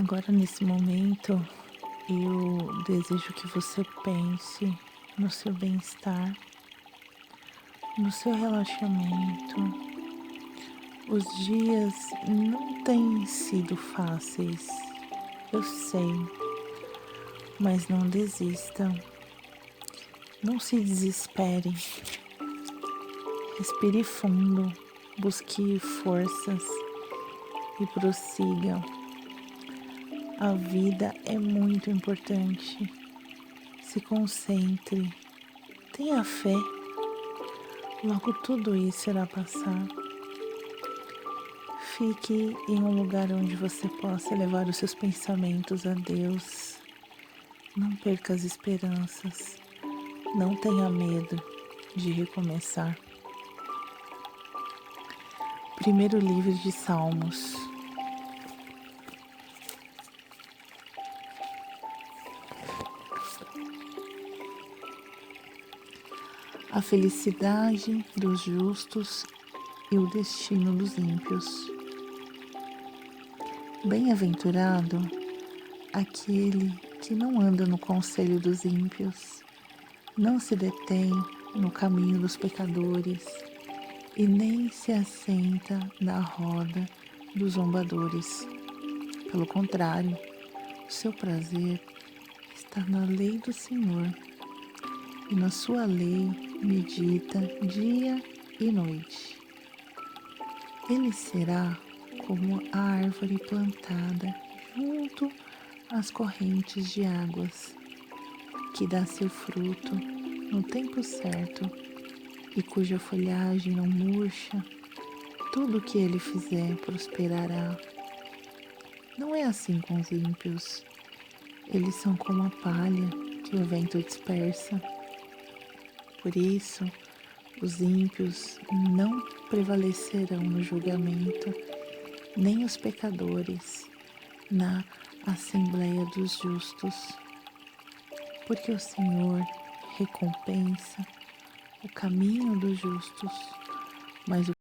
Agora, nesse momento, eu desejo que você pense no seu bem-estar, no seu relaxamento. Os dias não têm sido fáceis, eu sei, mas não desistam, não se desespere, respire fundo, busque forças e prossiga. A vida é muito importante. Se concentre, tenha fé, logo tudo isso irá passar. Fique em um lugar onde você possa levar os seus pensamentos a Deus. Não perca as esperanças, não tenha medo de recomeçar. Primeiro livro de Salmos. A felicidade dos justos e o destino dos ímpios. Bem-aventurado aquele que não anda no conselho dos ímpios, não se detém no caminho dos pecadores e nem se assenta na roda dos zombadores. Pelo contrário, o seu prazer está na lei do Senhor, e na sua lei medita dia e noite. Ele será como a árvore plantada junto às correntes de águas, que dá seu fruto no tempo certo e cuja folhagem não murcha. Tudo o que ele fizer prosperará. Não é assim com os ímpios. Eles são como a palha que o vento dispersa. Por isso, os ímpios não prevalecerão no julgamento, nem os pecadores na assembleia dos justos. Porque o Senhor recompensa o caminho dos justos, mas o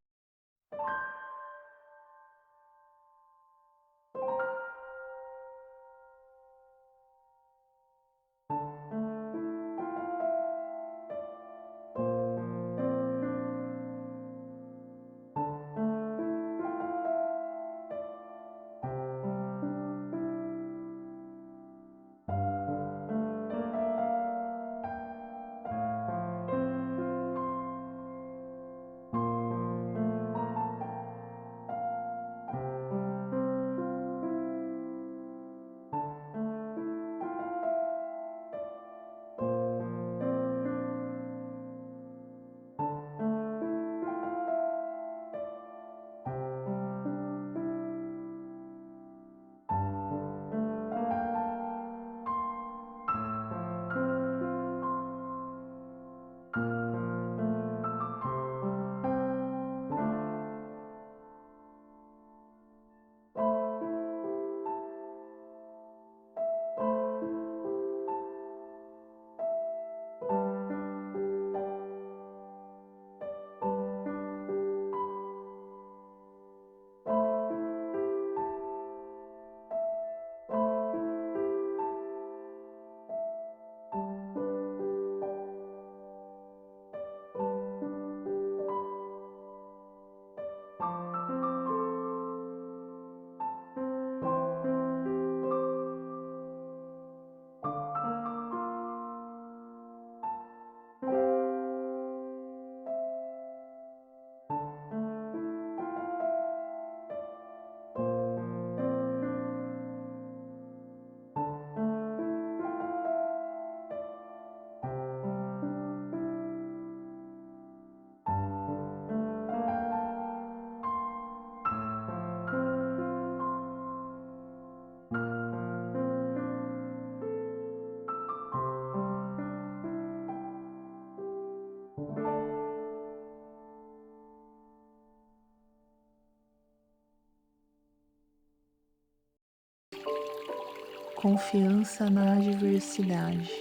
confiança na adversidade.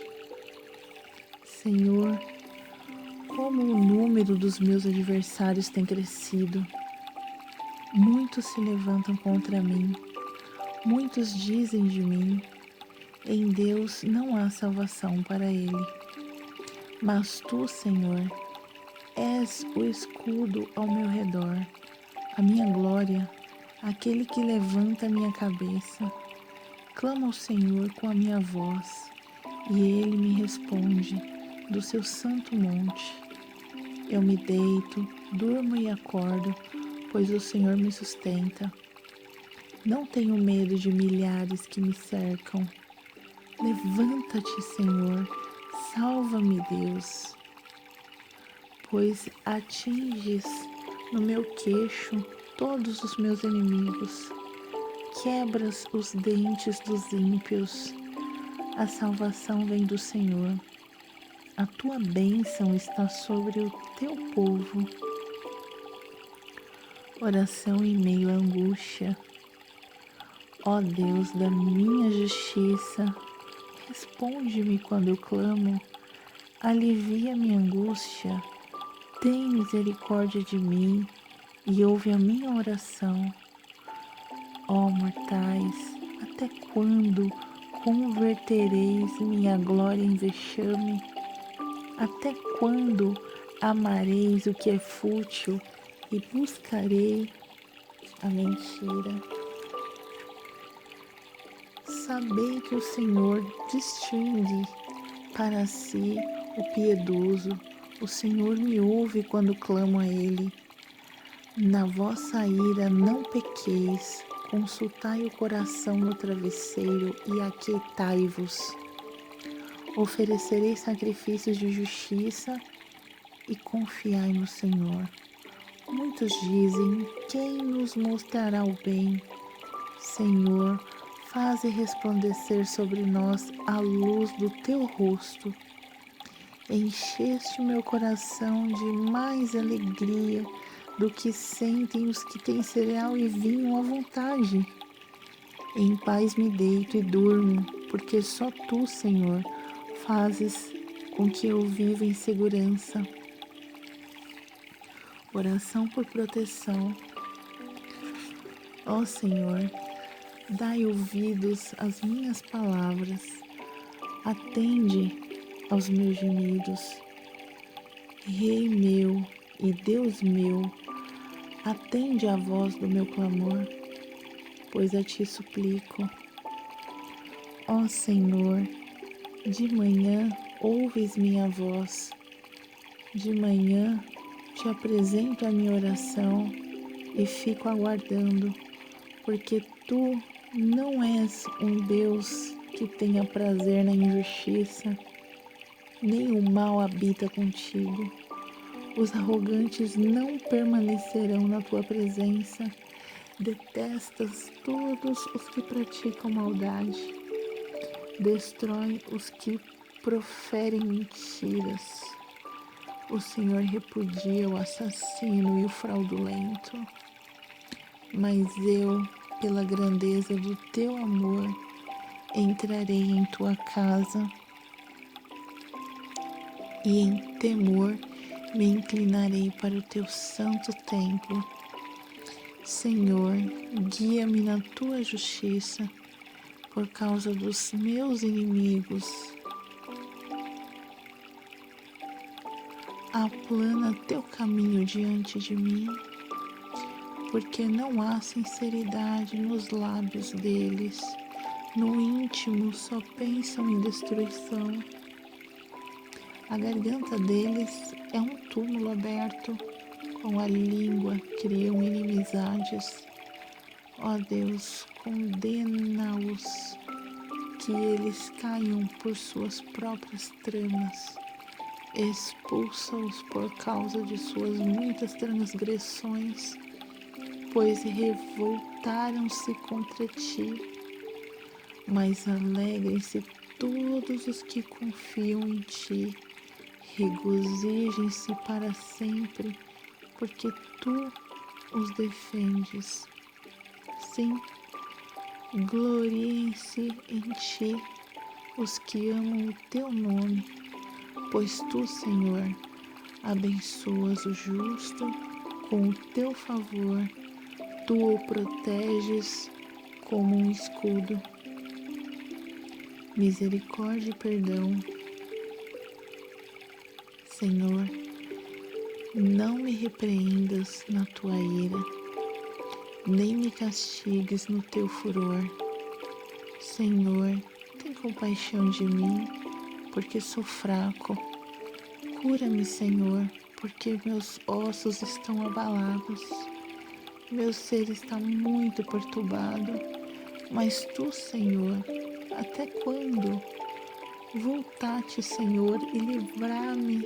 Senhor, como o número dos meus adversários tem crescido. Muitos se levantam contra mim. Muitos dizem de mim: em Deus não há salvação para ele. Mas tu, Senhor, és o escudo ao meu redor, a minha glória, aquele que levanta a minha cabeça. Clamo ao Senhor com a minha voz, e ele me responde do seu santo monte. Eu me deito, durmo e acordo, pois o Senhor me sustenta. Não tenho medo de milhares que me cercam. Levanta-te, Senhor, salva-me, Deus, pois atinges no meu queixo todos os meus inimigos. Quebras os dentes dos ímpios. A salvação vem do Senhor. A tua bênção está sobre o teu povo. Oração em meio à angústia. Ó Deus da minha justiça, responde-me quando eu clamo. Alivia minha angústia. Tem misericórdia de mim e ouve a minha oração. Ó mortais, até quando convertereis minha glória em vexame? Até quando amareis o que é fútil e buscarei a mentira? Sabei que o Senhor distingue para si o piedoso. O Senhor me ouve quando clamo a Ele. Na vossa ira não pequeis, consultai o coração no travesseiro e aquietai-vos. Oferecerei sacrifícios de justiça e confiai no Senhor. Muitos dizem: quem nos mostrará o bem? Senhor, faze resplandecer sobre nós a luz do teu rosto. Encheste meu coração de mais alegria do que sentem os que têm cereal e vinho à vontade. Em paz me deito e durmo, porque só tu, Senhor, fazes com que eu viva em segurança. Oração por proteção. Ó Senhor, dai ouvidos às minhas palavras, atende aos meus gemidos. Rei meu e Deus meu, atende à voz do meu clamor, pois a ti suplico. Ó Senhor, de manhã ouves minha voz, de manhã te apresento a minha oração e fico aguardando, porque tu não és um Deus que tenha prazer na injustiça, nem o mal habita contigo. Os arrogantes não permanecerão na tua presença. Detestas todos os que praticam maldade. Destrói os que proferem mentiras. O Senhor repudia o assassino e o fraudulento. Mas eu, pela grandeza do teu amor, entrarei em tua casa e em temor me inclinarei para o teu santo templo. Senhor, guia-me na tua justiça por causa dos meus inimigos. Aplana teu caminho diante de mim, porque não há sinceridade nos lábios deles. No íntimo só pensam em destruição. A garganta deles é um túmulo aberto, com a língua criam inimizades. Ó Deus, condena-os, que eles caiam por suas próprias tramas. Expulsa-os por causa de suas muitas transgressões, pois revoltaram-se contra ti. Mas alegrem-se todos os que confiam em ti. Regozijem-se para sempre, porque tu os defendes. Sim, gloriem-se em ti os que amam o teu nome, pois tu, Senhor, abençoas o justo com o teu favor, tu o proteges como um escudo. Misericórdia e perdão. Senhor, não me repreendas na tua ira, nem me castigues no teu furor. Senhor, tem compaixão de mim, porque sou fraco. Cura-me, Senhor, porque meus ossos estão abalados. Meu ser está muito perturbado. Mas tu, Senhor, até quando? Voltar-te, Senhor, e livrar-me,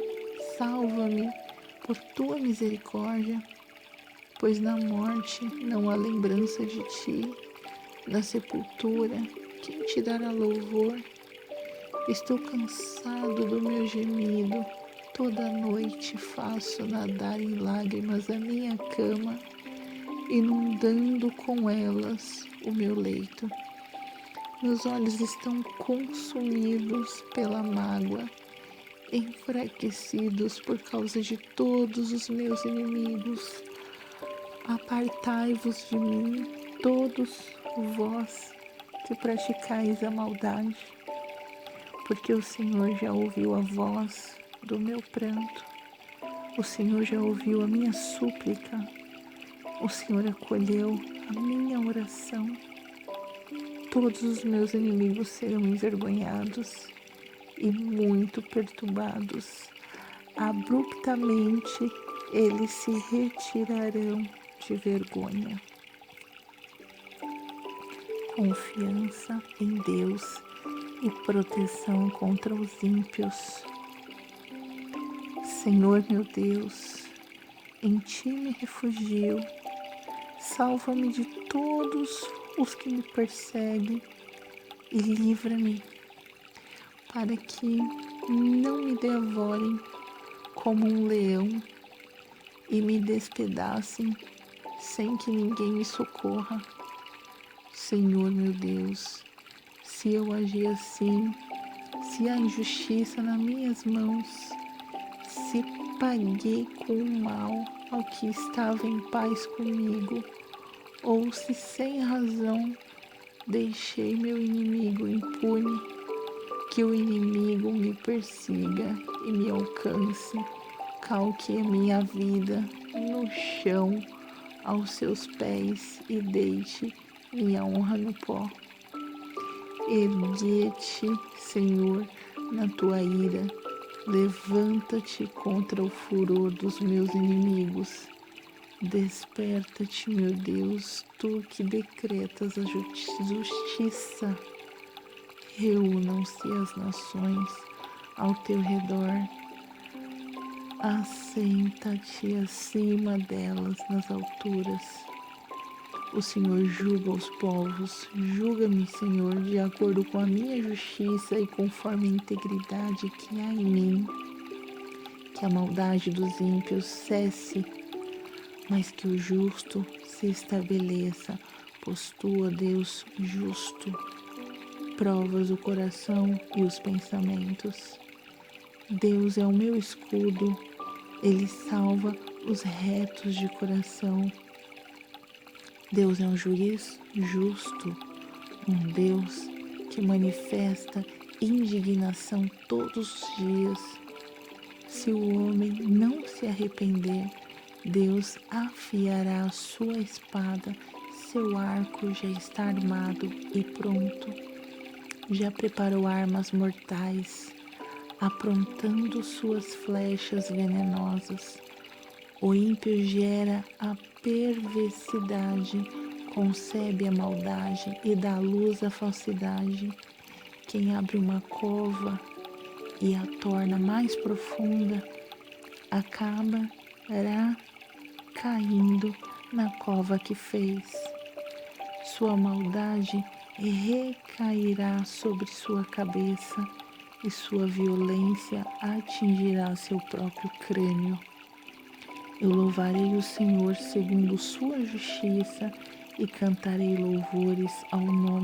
salva-me por tua misericórdia, pois na morte não há lembrança de ti, na sepultura, quem te dará louvor? Estou cansado do meu gemido, toda noite faço nadar em lágrimas a minha cama, inundando com elas o meu leito. Meus olhos estão consumidos pela mágoa, enfraquecidos por causa de todos os meus inimigos. Apartai-vos de mim, todos vós que praticais a maldade, porque o Senhor já ouviu a voz do meu pranto, o Senhor já ouviu a minha súplica, o Senhor acolheu a minha oração. Todos os meus inimigos serão envergonhados e muito perturbados. Abruptamente eles se retirarão de vergonha. Confiança em Deus e proteção contra os ímpios. Senhor meu Deus, em ti me refugio. Salva-me de todos os que me perseguem e livra-me para que não me devorem como um leão e me despedacem sem que ninguém me socorra. Senhor meu Deus, se eu agir assim, se há injustiça nas minhas mãos, se paguei com o mal ao que estava em paz comigo, ou se sem razão deixei meu inimigo impune, que o inimigo me persiga e me alcance, calque a minha vida no chão aos seus pés e deite minha honra no pó. Ergue-te, Senhor, na tua ira, levanta-te contra o furor dos meus inimigos. Desperta-te, meu Deus, tu que decretas a justiça. Reúnam-se as nações ao teu redor. Assenta-te acima delas nas alturas. O Senhor julga os povos. Julga-me, Senhor, de acordo com a minha justiça e conforme a integridade que há em mim. Que a maldade dos ímpios cesse, mas que o justo se estabeleça, pois tu, ó Deus justo, provas o coração e os pensamentos. Deus é o meu escudo, ele salva os retos de coração. Deus é um juiz justo, um Deus que manifesta indignação todos os dias. Se o homem não se arrepender, Deus afiará a sua espada, seu arco já está armado e pronto. Já preparou armas mortais, aprontando suas flechas venenosas. O ímpio gera a perversidade, concebe a maldade e dá luz à falsidade. Quem abre uma cova e a torna mais profunda, acabará caindo na cova que fez. Sua maldade recairá sobre sua cabeça e sua violência atingirá seu próprio crânio. Eu louvarei o Senhor segundo sua justiça e cantarei louvores ao nome.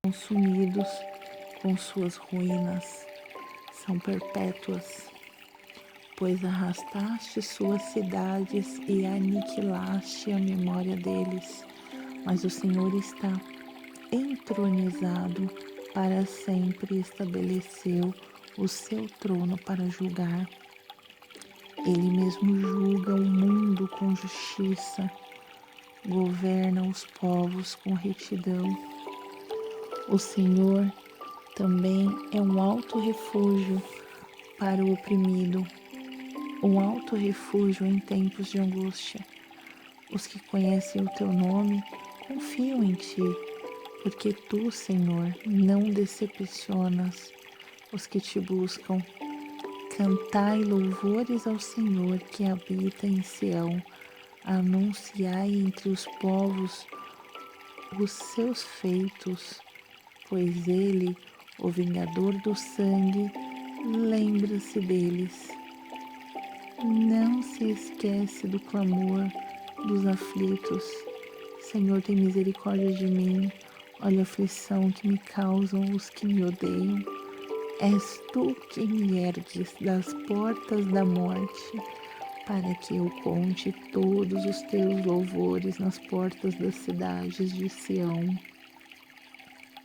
consumidos com suas ruínas, são perpétuas, pois arrastaste suas cidades e aniquilaste a memória deles. Mas o Senhor está entronizado para sempre, estabeleceu o seu trono para julgar. Ele mesmo julga o mundo com justiça, governa os povos com retidão. O Senhor também é um alto refúgio para o oprimido, um alto refúgio em tempos de angústia. Os que conhecem o teu nome confiam em ti, porque tu, Senhor, não decepcionas os que te buscam. Cantai louvores ao Senhor que habita em Sião, anunciai entre os povos os seus feitos, pois ele, o vingador do sangue, lembra-se deles. Não se esquece do clamor dos aflitos. Senhor, tem misericórdia de mim. Olha a aflição que me causam os que me odeiam. És tu que me ergues das portas da morte, para que eu conte todos os teus louvores nas portas das cidades de Sião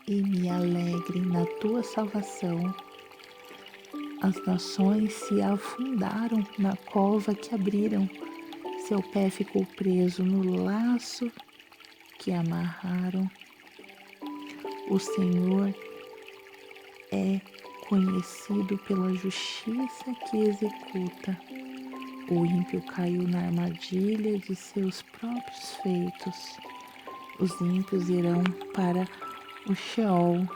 e me alegre na tua salvação. As nações se afundaram na cova que abriram, seu pé ficou preso no laço que amarraram. O Senhor é conhecido pela justiça que executa. O ímpio caiu na armadilha de seus próprios feitos. Os ímpios irão para o Sheol.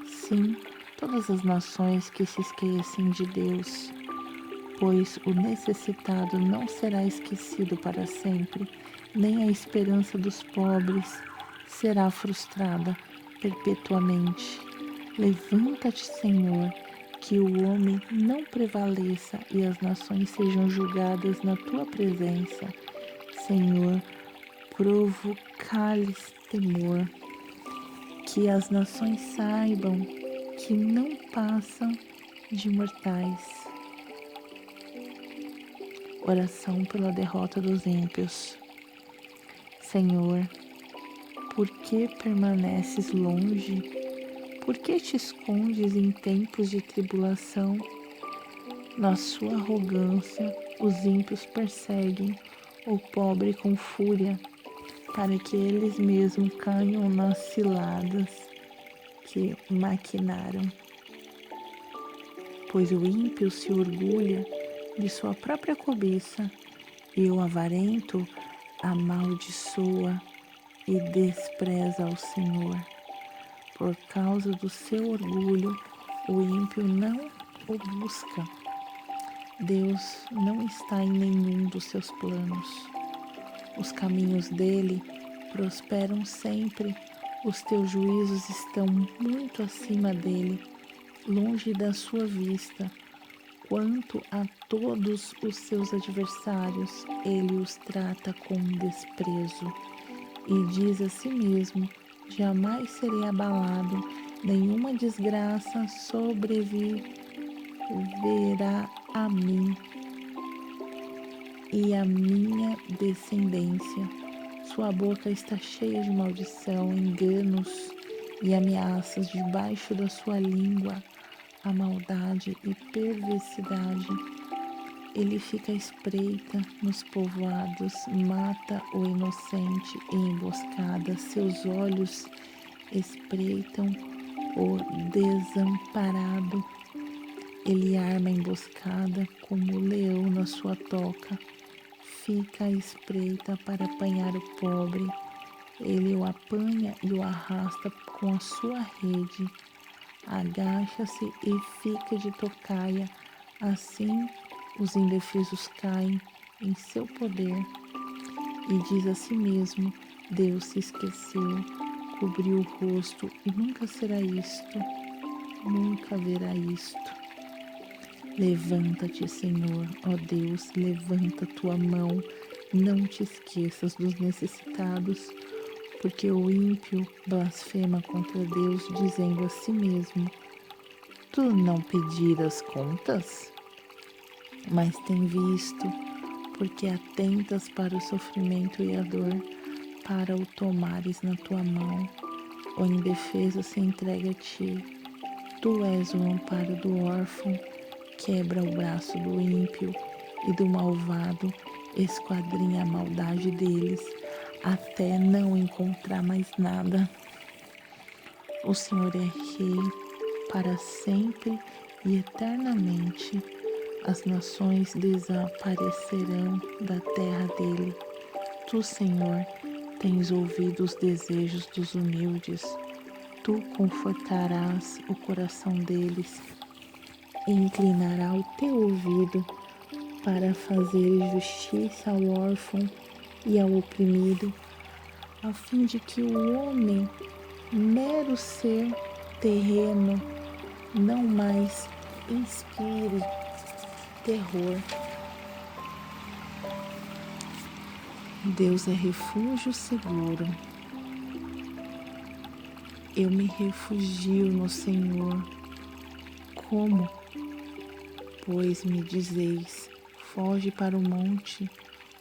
Sim, todas as nações que se esquecem de Deus, pois o necessitado não será esquecido para sempre, nem a esperança dos pobres será frustrada perpetuamente. Levanta-te, Senhor, que o homem não prevaleça e as nações sejam julgadas na tua presença. Senhor, provoca-lhes temor, que as nações saibam que não passam de mortais. Oração pela derrota dos ímpios. Senhor, por que permaneces longe? Por que te escondes em tempos de tribulação? Na sua arrogância, os ímpios perseguem o pobre com fúria, para que eles mesmos caiam nas ciladas que maquinaram. Pois o ímpio se orgulha de sua própria cobiça, e o avarento amaldiçoa e despreza ao Senhor. Por causa do seu orgulho, o ímpio não o busca. Deus não está em nenhum dos seus planos. Os caminhos dele prosperam sempre. Os teus juízos estão muito acima dele, longe da sua vista. Quanto a todos os seus adversários, ele os trata com desprezo. E diz a si mesmo: jamais serei abalado, nenhuma desgraça sobreviverá a mim e a minha descendência. Sua boca está cheia de maldição, enganos e ameaças debaixo da sua língua, a maldade e perversidade. Ele fica à espreita nos povoados, mata o inocente em emboscada, seus olhos espreitam o desamparado. Ele arma a emboscada como o leão na sua toca, fica à espreita para apanhar o pobre. Ele o apanha e o arrasta com a sua rede. Agacha-se e fica de tocaia, assim os indefesos caem em seu poder. E diz a si mesmo: Deus se esqueceu, cobriu o rosto e nunca será isto, nunca verá isto. Levanta-te, Senhor, ó Deus, levanta tua mão, não te esqueças dos necessitados, porque o ímpio blasfema contra Deus, dizendo a si mesmo: Tu não pediras contas? Mas tem visto, porque atentas para o sofrimento e a dor, para o tomares na tua mão, o indefeso se entrega a ti. Tu és o amparo do órfão, quebra o braço do ímpio e do malvado, esquadrinha a maldade deles, até não encontrar mais nada. O Senhor é rei para sempre e eternamente. As nações desaparecerão da terra dele. Tu, Senhor, tens ouvido os desejos dos humildes. Tu confortarás o coração deles e inclinará o teu ouvido para fazer justiça ao órfão e ao oprimido, a fim de que o homem, mero ser terreno, não mais inspire terror. Deus é refúgio seguro. Eu me refugio no Senhor. Como? Pois me dizeis, foge para o monte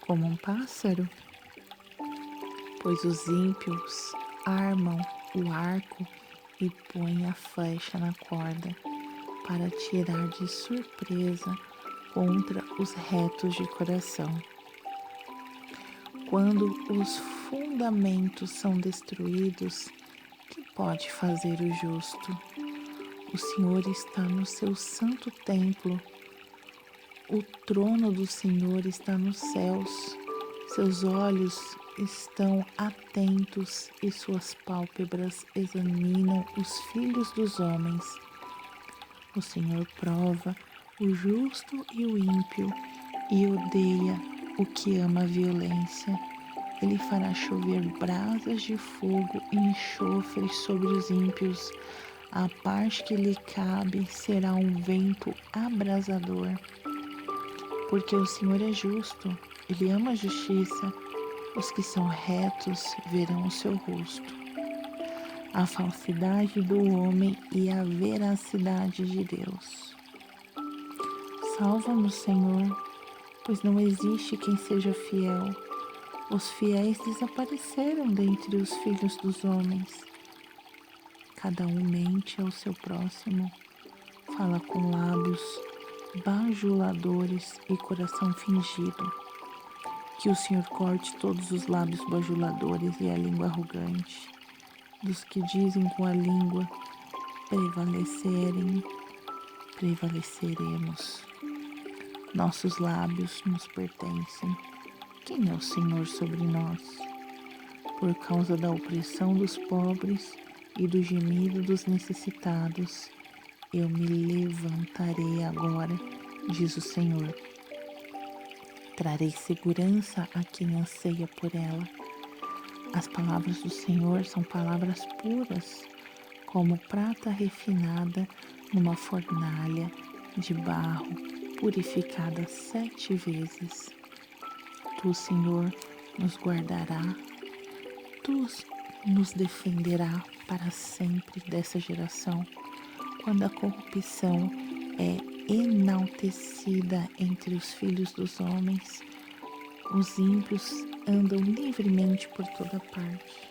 como um pássaro? Pois os ímpios armam o arco e põem a flecha na corda para tirar de surpresa contra os retos de coração. Quando os fundamentos são destruídos, que pode fazer o justo? O Senhor está no seu santo templo. O trono do Senhor está nos céus. Seus olhos estão atentos e suas pálpebras examinam os filhos dos homens. O Senhor prova o justo e o ímpio e odeia o que ama a violência. Ele fará chover brasas de fogo e enxofre sobre os ímpios. A parte que lhe cabe será um vento abrasador. Porque o Senhor é justo, Ele ama a justiça. Os que são retos verão o seu rosto. A falsidade do homem e a veracidade de Deus. Salva-nos, Senhor, pois não existe quem seja fiel. Os fiéis desapareceram dentre os filhos dos homens. Cada um mente ao seu próximo, fala com lábios bajuladores e coração fingido. Que o Senhor corte todos os lábios bajuladores e a língua arrogante, dos que dizem com a língua, prevaleceremos. Nossos lábios nos pertencem. Quem é o Senhor sobre nós? Por causa da opressão dos pobres e do gemido dos necessitados, eu me levantarei agora, diz o Senhor. Trarei segurança a quem anseia por ela. As palavras do Senhor são palavras puras, como prata refinada numa fornalha de barro, purificada 7 vezes. Tu, Senhor, nos guardará, tu nos defenderá para sempre dessa geração, quando a corrupção é enaltecida entre os filhos dos homens, os ímpios andam livremente por toda parte.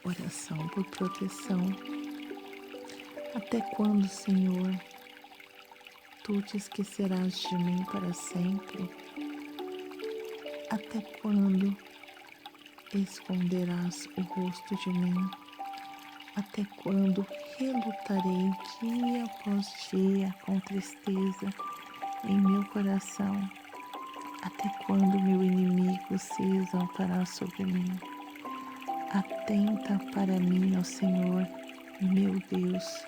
Oração por proteção. Até quando, Senhor, tu te esquecerás de mim para sempre? Até quando esconderás o rosto de mim? Até quando relutarei dia após dia com tristeza em meu coração? Até quando meu inimigo se exaltará sobre mim? Atenta para mim, ó Senhor, meu Deus,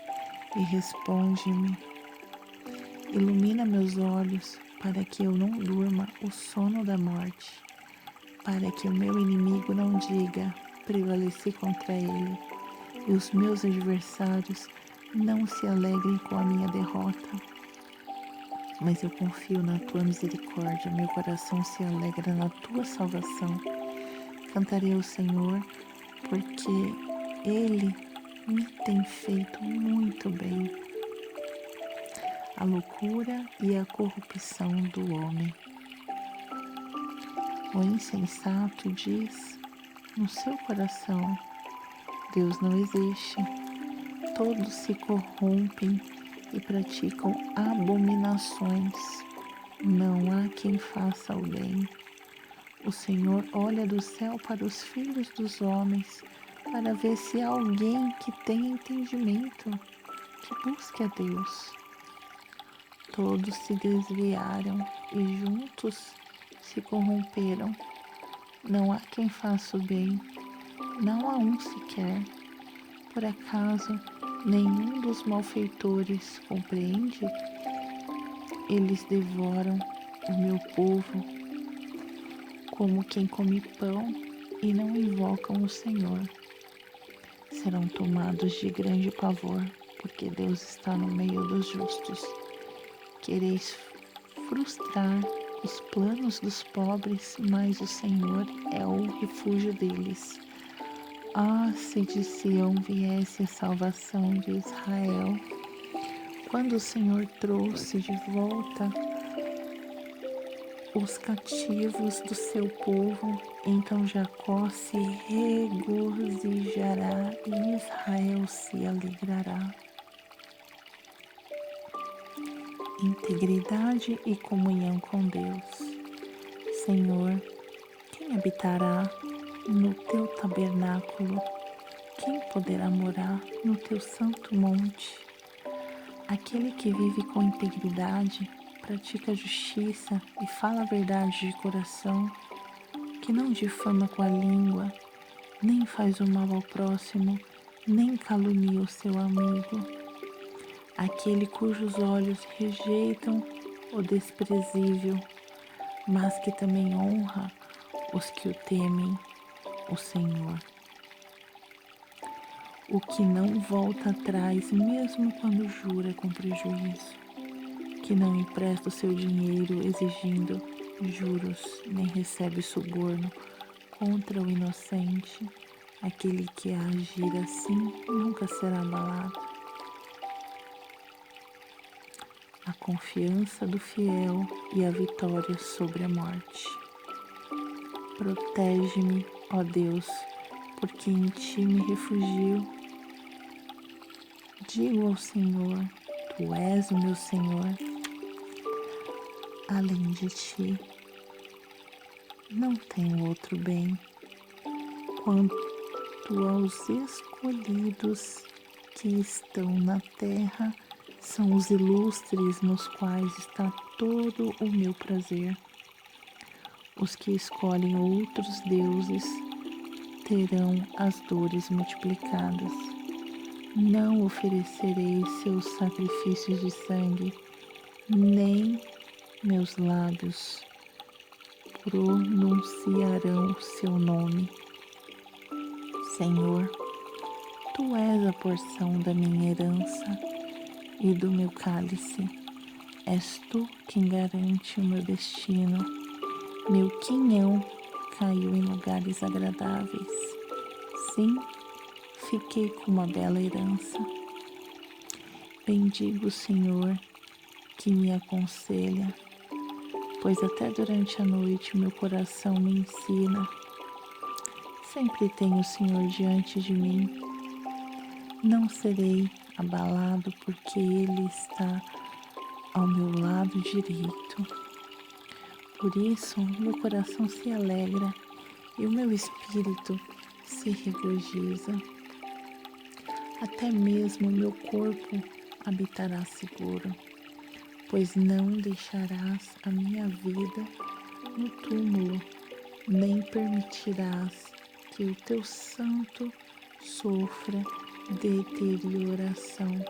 e responde-me. Ilumina meus olhos para que eu não durma o sono da morte, para que o meu inimigo não diga, prevaleci contra ele, e os meus adversários não se alegrem com a minha derrota. Mas eu confio na tua misericórdia, meu coração se alegra na tua salvação. Cantarei ao Senhor, porque Ele me tem feito muito bem. A loucura e a corrupção do homem. O insensato diz no seu coração: Deus não existe. Todos se corrompem e praticam abominações. Não há quem faça o bem. O Senhor olha do céu para os filhos dos homens, para ver se há alguém que tenha entendimento, que busque a Deus. Todos se desviaram e juntos se corromperam. Não há quem faça o bem, não há um sequer. Por acaso, nenhum dos malfeitores compreende? Eles devoram o meu povo como quem come pão e não invocam o Senhor. Serão tomados de grande pavor, porque Deus está no meio dos justos. Quereis frustrar os planos dos pobres, mas o Senhor é o refúgio deles. Ah, se de Sião viesse a salvação de Israel! Quando o Senhor trouxe de volta os cativos do seu povo, então Jacó se regozijará e Israel se alegrará. Integridade e comunhão com Deus. Senhor, quem habitará no teu tabernáculo? Quem poderá morar no teu santo monte? Aquele que vive com integridade, pratica justiça e fala a verdade de coração, que não difama com a língua, nem faz o mal ao próximo, nem calunia o seu amigo. Aquele cujos olhos rejeitam o desprezível, mas que também honra os que o temem, o Senhor. O que não volta atrás, mesmo quando jura com prejuízo, que não empresta o seu dinheiro exigindo juros, nem recebe suborno contra o inocente, aquele que agir assim nunca será abalado. A confiança do fiel e a vitória sobre a morte. Protege-me, ó Deus, porque em ti me refugio. Digo ao Senhor, tu és o meu Senhor. Além de ti, não tenho outro bem. Quanto aos escolhidos que estão na terra, são os ilustres nos quais está todo o meu prazer. Os que escolhem outros deuses terão as dores multiplicadas. Não oferecerei seus sacrifícios de sangue, nem meus lábios pronunciarão seu nome. Senhor, tu és a porção da minha herança e do meu cálice. És tu quem garante o meu destino. Meu quinhão caiu em lugares agradáveis. Sim, fiquei com uma bela herança. Bendigo o Senhor que me aconselha, pois até durante a noite meu coração me ensina. Sempre tenho o Senhor diante de mim. Não serei abalado, porque Ele está ao meu lado direito. Por isso, meu coração se alegra e o meu espírito se regozija. Até mesmo meu corpo habitará seguro, pois não deixarás a minha vida no túmulo, nem permitirás que o teu santo sofra deterioração.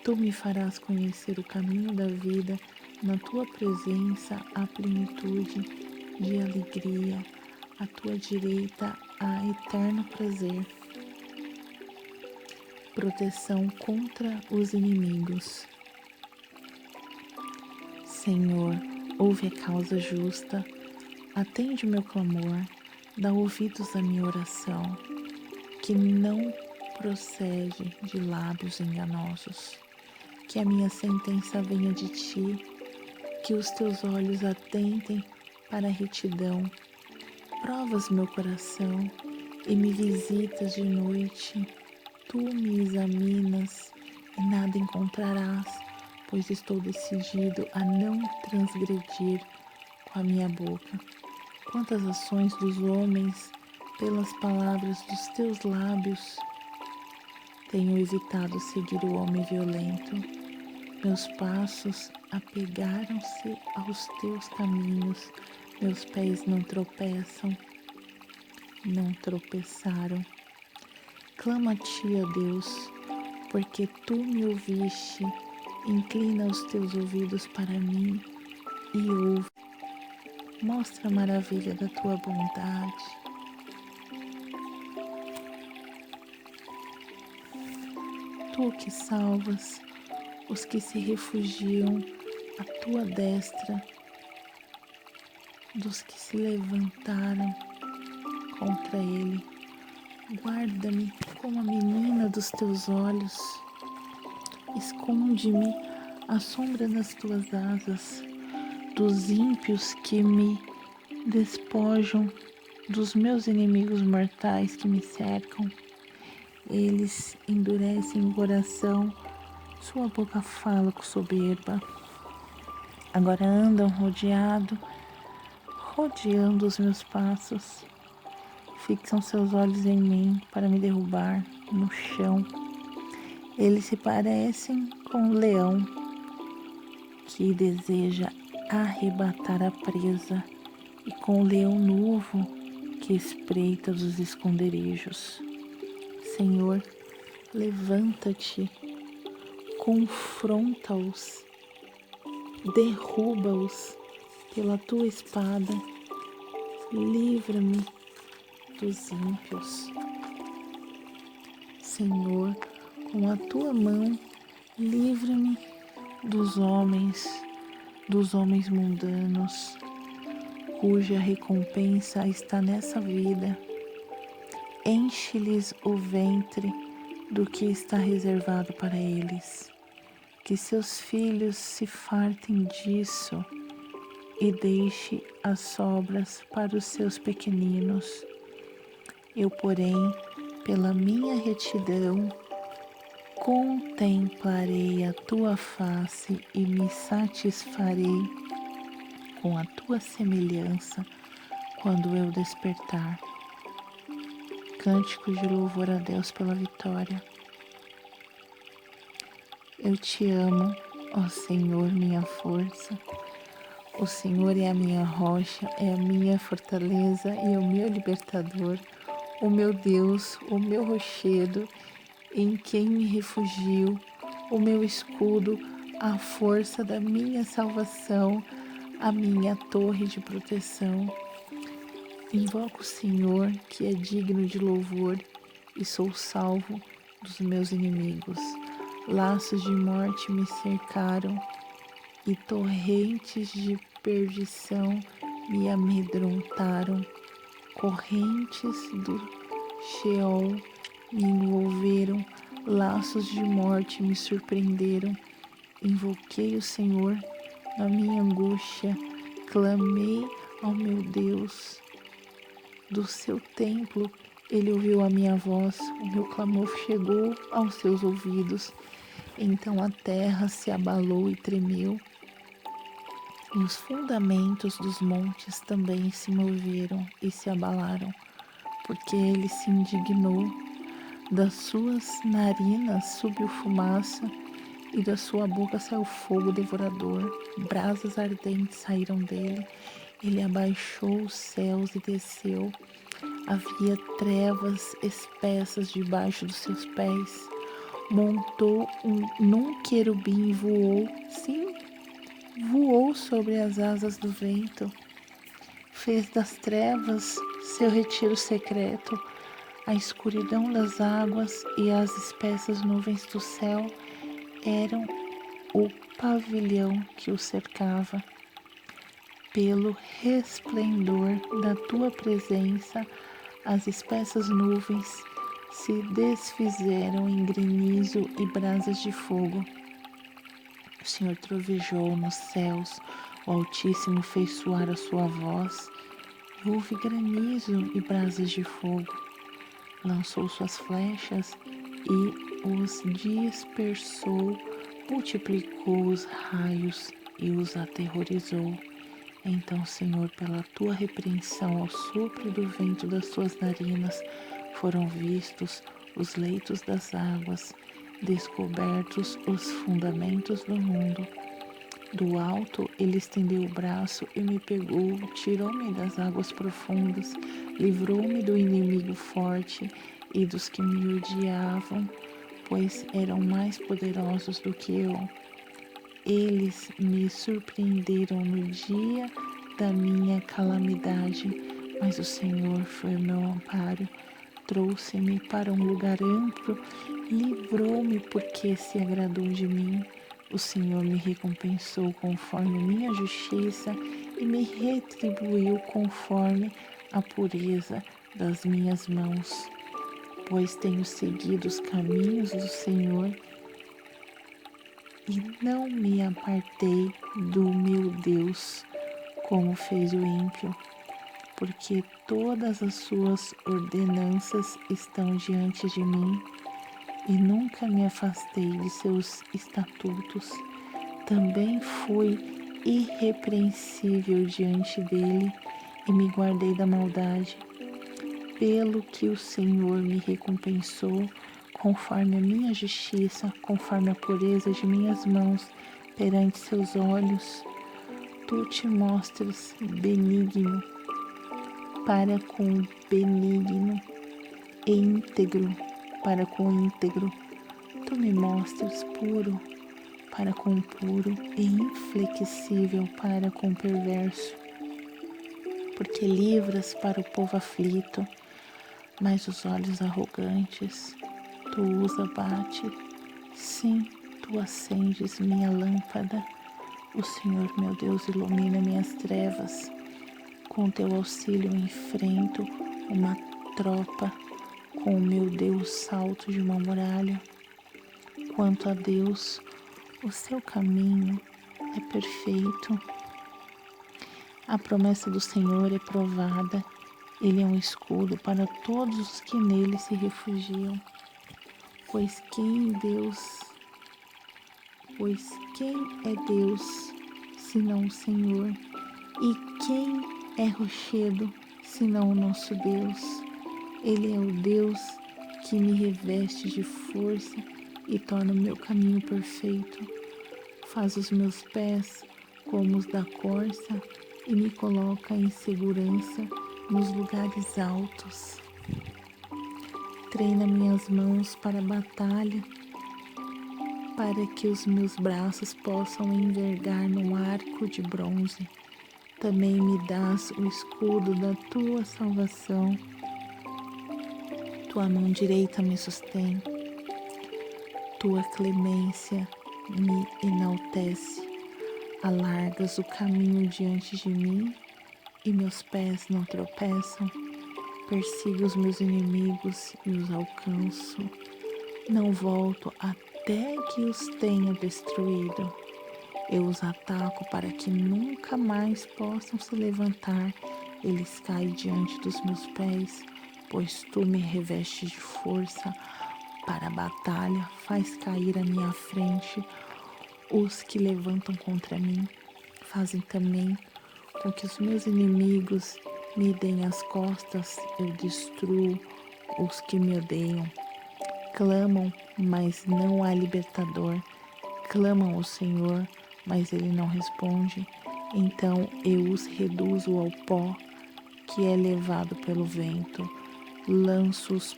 Tu me farás conhecer o caminho da vida, na tua presença há plenitude de alegria, à tua direita há eterno prazer. Proteção contra os inimigos. Senhor, ouve a causa justa, atende meu clamor, Dá ouvidos à minha oração, que não procede de lábios enganosos. Que a minha sentença venha de ti, que os teus olhos atentem para a retidão. Provas meu coração e me visitas de noite. Tu me examinas e nada encontrarás, pois estou decidido a não transgredir com a minha boca. Quantas ações dos homens, pelas palavras dos teus lábios, tenho evitado seguir o homem violento. Meus passos apegaram-se aos teus caminhos, meus pés não tropeçam, não tropeçaram. Clama a ti, ó Deus, porque tu me ouviste. Inclina os teus ouvidos para mim e ouve. Mostra a maravilha da tua bondade. Tu que salvas os que se refugiam à tua destra, dos que se levantaram contra ele. Guarda-me como a menina dos teus olhos. Esconde-me à sombra das tuas asas, dos ímpios que me despojam, dos meus inimigos mortais que me cercam. Eles endurecem o coração, sua boca fala com soberba. Agora andam rodeando os meus passos. Fixam seus olhos em mim para me derrubar no chão. Eles se parecem com um leão que deseja arrebatar a presa e com o leão novo que espreita dos esconderijos. Senhor, levanta-te, confronta-os, derruba-os pela tua espada, livra-me dos ímpios. Senhor, com a tua mão, livra-me dos homens mundanos, cuja recompensa está nessa vida. Enche-lhes o ventre do que está reservado para eles. Que seus filhos se fartem disso e deixe as sobras para os seus pequeninos. Eu, porém, pela minha retidão, contemplarei a tua face e me satisfarei com a tua semelhança quando eu despertar. Cânticos de louvor a Deus pela vitória. Eu te amo, ó Senhor, minha força. O Senhor é a minha rocha, é a minha fortaleza e o meu libertador, o meu Deus, o meu rochedo, em quem me refugio, o meu escudo, a força da minha salvação, a minha torre de proteção. Invoco o Senhor, que é digno de louvor, e sou salvo dos meus inimigos. Laços de morte me cercaram e torrentes de perdição me amedrontaram. Correntes do Sheol me envolveram, laços de morte me surpreenderam. Invoquei o Senhor na minha angústia, clamei ao meu Deus. Do seu templo ele ouviu a minha voz, o meu clamor chegou aos seus ouvidos. Então a terra se abalou e tremeu, e os fundamentos dos montes também se moveram e se abalaram, porque ele se indignou. Das suas narinas subiu fumaça, e da sua boca saiu fogo devorador. Brasas ardentes saíram dele. Ele abaixou os céus e desceu. Havia trevas espessas debaixo dos seus pés. Montou num querubim e voou, sim, voou sobre as asas do vento. Fez das trevas seu retiro secreto. A escuridão das águas e as espessas nuvens do céu eram o pavilhão que o cercava. pelo resplendor da tua presença, as espessas nuvens se desfizeram em granizo e brasas de fogo. O Senhor trovejou nos céus, o Altíssimo fez soar a sua voz, e houve granizo e brasas de fogo. Lançou suas flechas e os dispersou, multiplicou os raios e os aterrorizou. Então, Senhor, pela tua repreensão ao sopro do vento das tuas narinas, foram vistos os leitos das águas, descobertos os fundamentos do mundo. Do alto ele estendeu o braço e me pegou, tirou-me das águas profundas, livrou-me do inimigo forte e dos que me odiavam, pois eram mais poderosos do que eu. Eles me surpreenderam no dia da minha calamidade, mas o Senhor foi o meu amparo. Trouxe-me para um lugar amplo, livrou-me porque se agradou de mim. O Senhor me recompensou conforme minha justiça e me retribuiu conforme a pureza das minhas mãos. Pois tenho seguido os caminhos do Senhor e não me apartei do meu Deus, como fez o ímpio, porque todas as suas ordenanças estão diante de mim e nunca me afastei de seus estatutos. Também fui irrepreensível diante dele e me guardei da maldade. Pelo que o Senhor me recompensou, conforme a minha justiça, conforme a pureza de minhas mãos perante seus olhos, tu te mostras benigno para com o benigno e íntegro para com o íntegro. Tu me mostras puro para com o puro e inflexível para com o perverso. Porque livras para o povo aflito, mas os olhos arrogantes tu os abate. Sim, tu acendes minha lâmpada. O Senhor meu Deus ilumina minhas trevas. Com teu auxílio enfrento uma tropa. Com o meu Deus salto de uma muralha. Quanto a Deus, o seu caminho é perfeito. A promessa do Senhor é provada. Ele é um escudo para todos os que nele se refugiam. Pois quem é Deus, senão o Senhor? E quem é rochedo, senão o nosso Deus? Ele é o Deus que me reveste de força e torna o meu caminho perfeito. Faz os meus pés como os da corça e me coloca em segurança nos lugares altos. Treina minhas mãos para a batalha, para que os meus braços possam envergar num arco de bronze. Também me dás o escudo da tua salvação. Tua mão direita me sustém. Tua clemência me enaltece. Alargas o caminho diante de mim e meus pés não tropeçam. Persigo os meus inimigos e os alcanço. Não volto até que os tenha destruído. Eu os ataco para que nunca mais possam se levantar. Eles caem diante dos meus pés, pois tu me revestes de força para a batalha. Faz cair à minha frente os que levantam contra mim. Fazem também com que os meus inimigos me deem as costas. Eu destruo os que me odeiam. Clamam, mas não há libertador. Clamam ao Senhor, mas Ele não responde. Então eu os reduzo ao pó, que é levado pelo vento. Lanço-os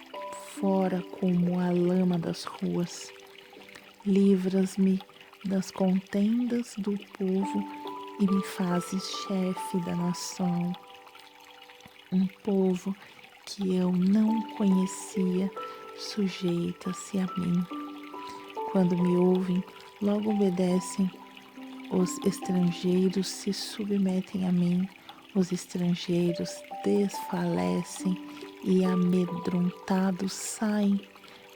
fora como a lama das ruas. Livras-me das contendas do povo e me fazes chefe da nação. Um povo que eu não conhecia sujeita-se a mim. Quando me ouvem, logo obedecem. Os estrangeiros se submetem a mim, os estrangeiros desfalecem e amedrontados saem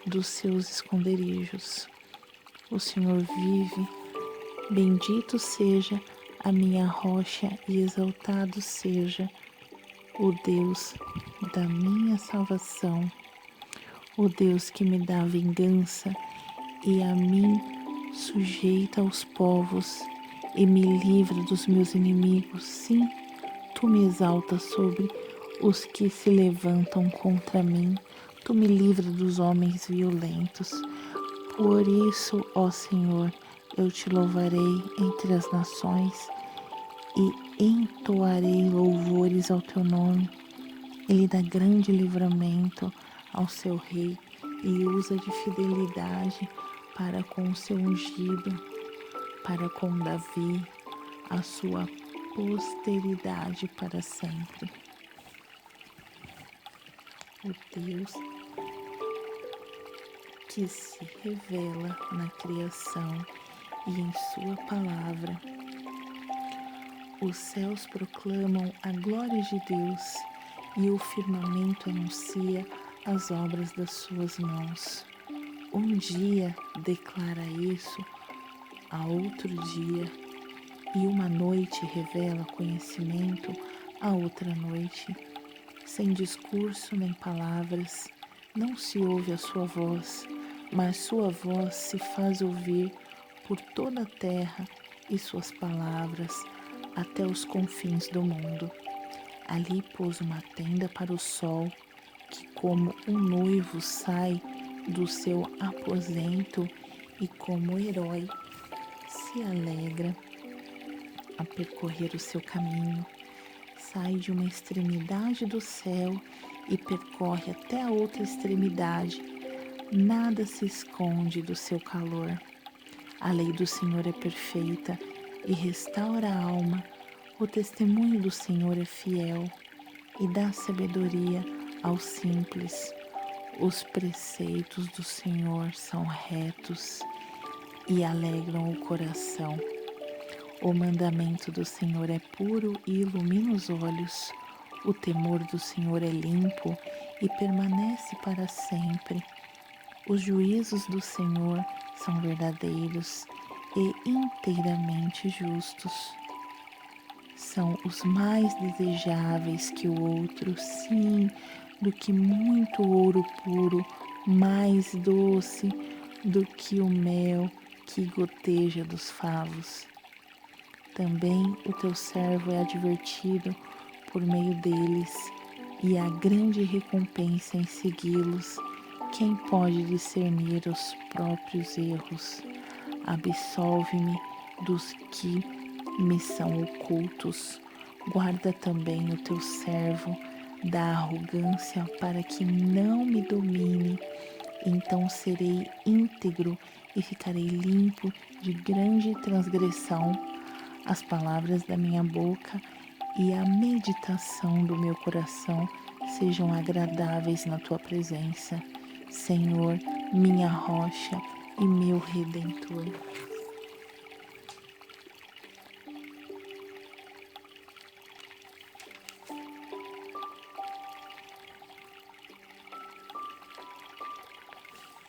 dos seus esconderijos. O Senhor vive, bendito seja a minha rocha e exaltado seja o Deus da minha salvação, o Deus que me dá vingança e a mim sujeita aos povos e me livra dos meus inimigos. Sim, tu me exaltas sobre os que se levantam contra mim, tu me livras dos homens violentos. Por isso, ó Senhor, eu te louvarei entre as nações e entoarei louvores ao teu nome. Ele dá grande livramento ao seu rei e usa de fidelidade para com o seu ungido, para com Davi, a sua posteridade para sempre. O Deus que se revela na criação e em sua palavra. Os céus proclamam a glória de Deus e o firmamento anuncia as obras das suas mãos. Um dia declara isso a outro dia, e uma noite revela conhecimento a outra noite. Sem discurso nem palavras, não se ouve a sua voz, mas sua voz se faz ouvir por toda a terra e suas palavras até os confins do mundo. Ali pôs uma tenda para o sol, que como um noivo sai do seu aposento e como herói se alegra a percorrer o seu caminho. Sai de uma extremidade do céu e percorre até a outra extremidade. Nada se esconde do seu calor. A lei do Senhor é perfeita e restaura a alma. O testemunho do Senhor é fiel e dá sabedoria aos simples. Os preceitos do Senhor são retos e alegram o coração. O mandamento do Senhor é puro e ilumina os olhos. O temor do Senhor é limpo e permanece para sempre. Os juízos do Senhor são verdadeiros e inteiramente justos. São os mais desejáveis que o outro, sim, do que muito ouro puro, mais doce do que o mel que goteja dos favos. Também o teu servo é advertido por meio deles, e há grande recompensa em segui-los. Quem pode discernir os próprios erros? Absolve-me dos que me são ocultos. Guarda também o teu servo da arrogância, para que não me domine. Então serei íntegro e ficarei limpo de grande transgressão. As palavras da minha boca e a meditação do meu coração sejam agradáveis na tua presença, Senhor, minha rocha e meu redentor.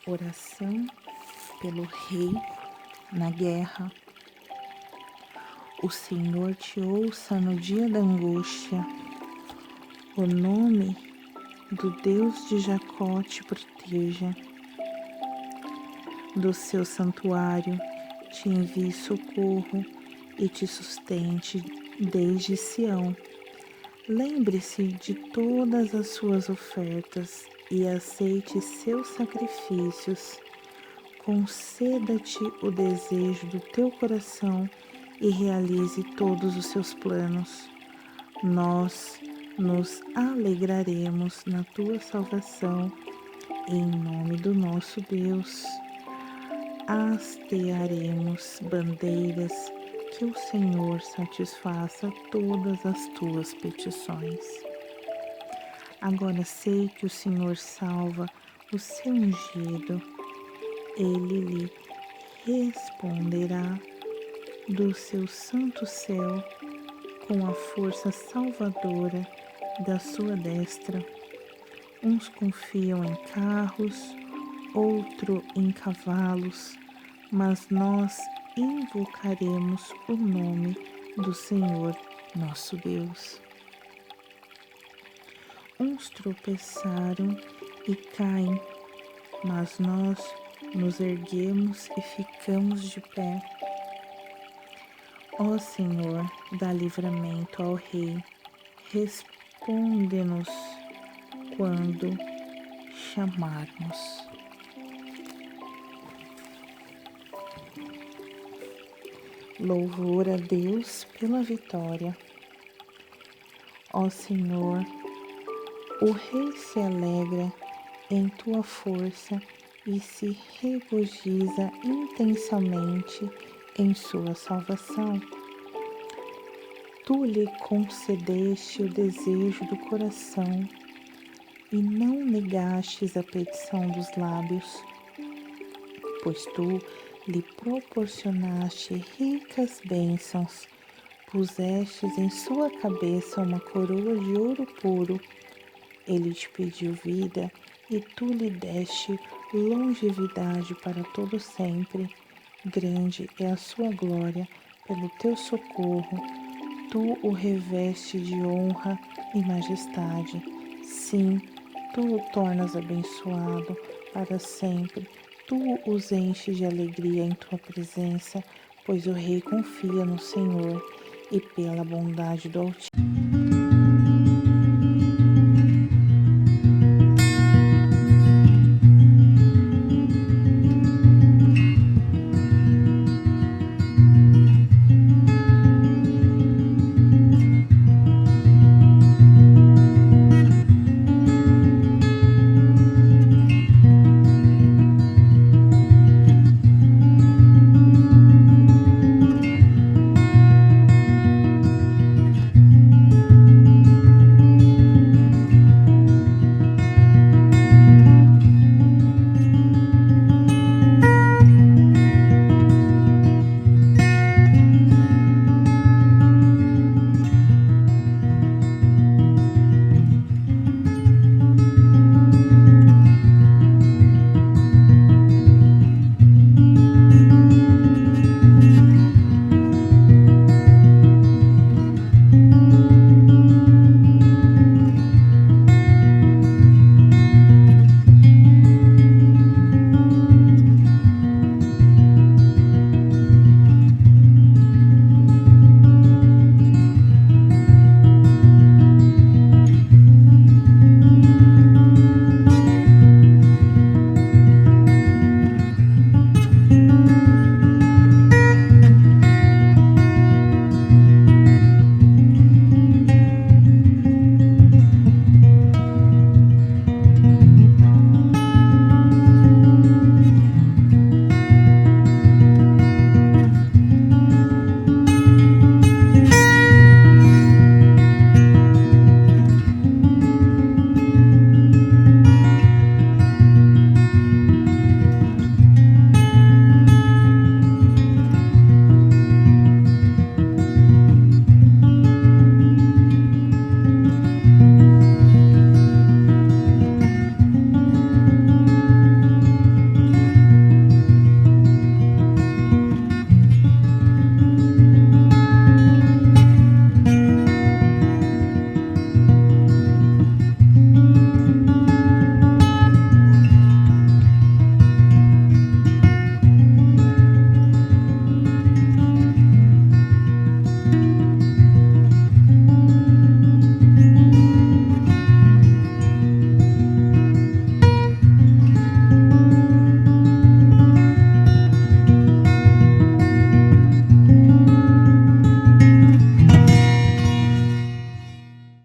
Oração pelo rei na guerra. O Senhor te ouça no dia da angústia. O nome do Deus de Jacó te proteja. Do seu santuário te envie socorro e te sustente desde Sião. Lembre-se de todas as suas ofertas e aceite seus sacrifícios. Conceda-te o desejo do teu coração e realize todos os seus planos. Nós nos alegraremos na tua salvação, em nome do nosso Deus. Hastearemos bandeiras, que o Senhor satisfaça todas as tuas petições. Agora sei que o Senhor salva o seu ungido. Ele lhe responderá do seu santo céu com a força salvadora da sua destra. Uns confiam em carros, outro em cavalos, mas nós invocaremos o nome do Senhor nosso Deus. Uns tropeçaram e caem, mas nós nos erguemos e ficamos de pé. Ó Senhor, dá livramento ao Rei, responde-nos quando chamarmos. Louvor a Deus pela vitória. Ó Senhor, o Rei se alegra em tua força e se regozija intensamente em sua salvação. Tu lhe concedeste o desejo do coração e não negastes a petição dos lábios, pois tu lhe proporcionaste ricas bênçãos, pusestes em sua cabeça uma coroa de ouro puro. Ele te pediu vida e tu lhe deste longevidade para todo sempre. Grande é a sua glória pelo teu socorro. Tu o reveste de honra e majestade. Sim, tu o tornas abençoado para sempre. Tu os enches de alegria em tua presença, pois o rei confia no Senhor e pela bondade do Altíssimo